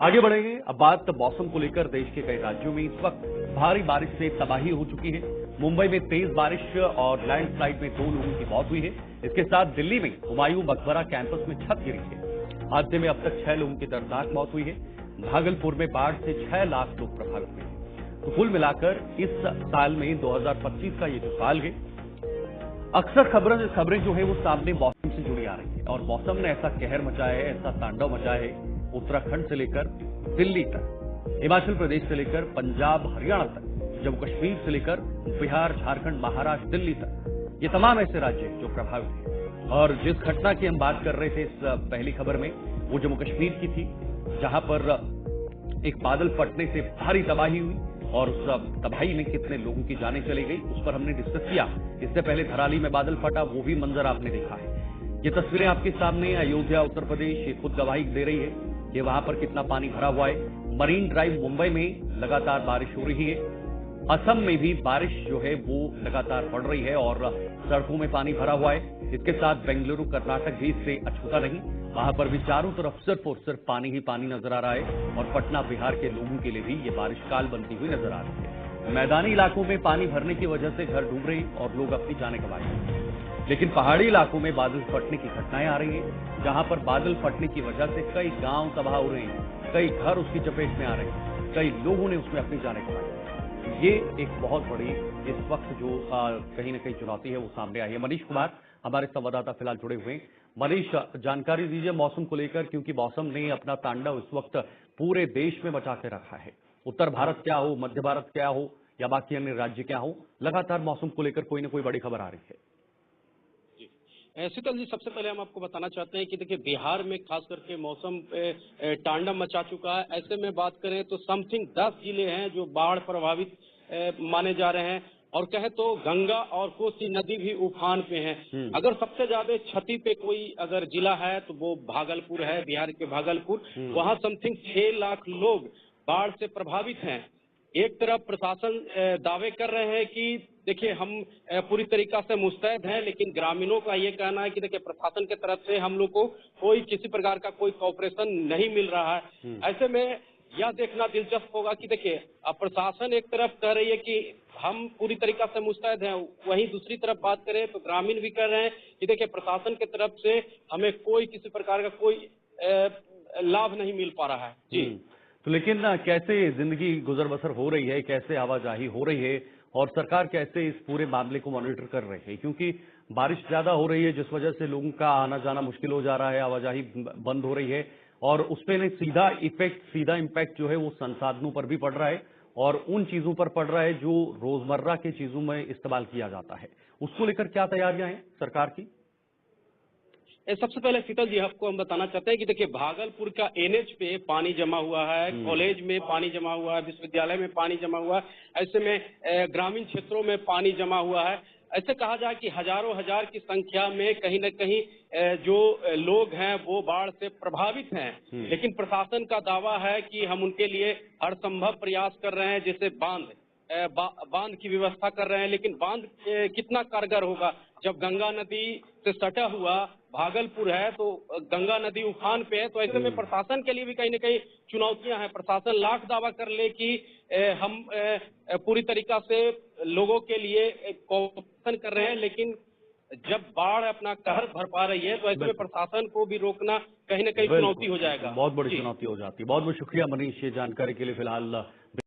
आगे बढ़ेंगे। अब बात मौसम को लेकर देश के कई राज्यों में इस वक्त भारी बारिश से तबाही हो चुकी है। मुंबई में तेज बारिश और लैंडस्लाइड में 2 लोगों की मौत हुई है। इसके साथ दिल्ली में हुमायूं मकबरा कैंपस में छत गिरी है। हादसे में अब तक 6 लोगों की दर्दनाक मौत हुई है। भागलपुर में बाढ़ से 6 लाख लोग प्रभावित हुए हैं। तो कुल मिलाकर इस साल में 2025 का ये जो साल है, अक्सर खबरें जो है वो सामने मौसम से जुड़ी आ रही है और मौसम ने ऐसा कहर मचाया है, ऐसा तांडव मचाया है उत्तराखंड से लेकर दिल्ली तक, हिमाचल प्रदेश से लेकर पंजाब हरियाणा तक, जम्मू कश्मीर से लेकर बिहार झारखंड महाराष्ट्र दिल्ली तक, ये तमाम ऐसे राज्य जो प्रभावित हैं। और जिस घटना की हम बात कर रहे थे इस पहली खबर में, वो जम्मू कश्मीर की थी, जहां पर एक बादल फटने से भारी तबाही हुई और उस तबाही में कितने लोगों की जानें चली गई उस पर हमने डिस्कस किया। इससे पहले धराली में बादल फटा, वो भी मंजर आपने देखा है। ये तस्वीरें आपके सामने अयोध्या उत्तर प्रदेश, ये खुद गवाही दे रही है कि वहां पर कितना पानी भरा हुआ है। मरीन ड्राइव मुंबई में लगातार बारिश हो रही है। असम में भी बारिश जो है वो लगातार बढ़ रही है और सड़कों में पानी भरा हुआ है। इसके साथ बेंगलुरु कर्नाटक भी इससे अछूता नहीं, वहां पर भी चारों तरफ सिर्फ और सिर्फ पानी ही पानी नजर आ रहा है और पटना बिहार के लोगों के लिए भी ये बारिश काल बनती हुई नजर आ रही है। मैदानी इलाकों में पानी भरने की वजह से घर डूब रहे हैं और लोग अपनी जानें गंवा रहे हैं। लेकिन पहाड़ी इलाकों में बादल फटने की घटनाएं आ रही हैं, जहां पर बादल फटने की वजह से कई गांव तबाह हो रहे हैं, कई घर उसकी चपेट में आ रहे हैं, कई लोगों ने उसमें अपनी जानें गंवाई। ये एक बहुत बड़ी इस वक्त जो कहीं न कहीं चुनौती है वो सामने आई है। मनीष कुमार हमारे संवाददाता फिलहाल जुड़े हुए हैं। मनीष, जानकारी दीजिए मौसम को लेकर, क्योंकि मौसम ने अपना तांडव इस वक्त पूरे देश में मचा के रखा है। उत्तर भारत क्या हो, मध्य भारत क्या हो या बाकी अन्य राज्य क्या हो, लगातार मौसम को लेकर कोई न कोई बड़ी खबर आ रही है। शीतल जी, सबसे पहले हम आपको बताना चाहते हैं कि देखिए बिहार में खास करके मौसम तांडव मचा चुका है। ऐसे में बात करें तो समथिंग 10 जिले हैं जो बाढ़ प्रभावित माने जा रहे हैं और कहे तो गंगा और कोसी नदी भी उफान पे हैं। अगर सबसे ज्यादा क्षति पे कोई अगर जिला है तो वो भागलपुर है, बिहार के भागलपुर। वहां समथिंग 6 लाख लोग बाढ़ से प्रभावित हैं। एक तरफ प्रशासन दावे कर रहे हैं कि देखिए हम पूरी तरीका से मुस्तैद हैं, लेकिन ग्रामीणों का ये कहना है कि देखिए प्रशासन की तरफ से हम लोग को कोई किसी प्रकार का कोई कॉपरेशन नहीं मिल रहा है। ऐसे में यह देखना दिलचस्प होगा कि देखिए प्रशासन एक तरफ कह रही है कि हम पूरी तरीका से मुस्तैद हैं, वहीं दूसरी तरफ बात करें तो ग्रामीण भी कह रहे हैं कि देखिए प्रशासन की तरफ से हमें कोई किसी प्रकार का कोई लाभ नहीं मिल पा रहा है। जी, तो लेकिन कैसे जिंदगी गुजर बसर हो रही है, कैसे आवाजाही हो रही है और सरकार कैसे इस पूरे मामले को मॉनिटर कर रही है? क्योंकि बारिश ज्यादा हो रही है जिस वजह से लोगों का आना जाना मुश्किल हो जा रहा है, आवाजाही बंद हो रही है और उस पर सीधा इम्पैक्ट जो है वो संसाधनों पर भी पड़ रहा है और उन चीजों पर पड़ रहा है जो रोजमर्रा के चीजों में इस्तेमाल किया जाता है। उसको लेकर क्या तैयारियां हैं सरकार की? सबसे पहले शीतल जी आपको हम बताना चाहते हैं कि देखिए भागलपुर का एनएच पे पानी जमा हुआ है, कॉलेज में पानी जमा हुआ है, विश्वविद्यालय में पानी जमा हुआ है। ऐसे में ग्रामीण क्षेत्रों में पानी जमा हुआ है। ऐसे कहा जाए कि हजारों हजार की संख्या में कहीं न कहीं जो लोग हैं वो बाढ़ से प्रभावित हैं, लेकिन प्रशासन का दावा है कि हम उनके लिए हर संभव प्रयास कर रहे हैं, जैसे बांध की व्यवस्था कर रहे हैं। लेकिन बांध कितना कारगर होगा जब गंगा नदी से सटा हुआ भागलपुर है, तो गंगा नदी उफान पे है। तो ऐसे में प्रशासन के लिए भी कहीं न कहीं चुनौतियां हैं। प्रशासन लाख दावा कर ले कि हम पूरी तरीका से लोगों के लिए कोऑपरेशन कर रहे हैं, लेकिन जब बाढ़ अपना कहर भरपा रही है तो ऐसे में प्रशासन को भी रोकना कहीं न कहीं चुनौती हो जाएगा। बहुत बड़ी चुनौती हो जाती है। बहुत बहुत शुक्रिया मनीष, ये जानकारी के लिए। फिलहाल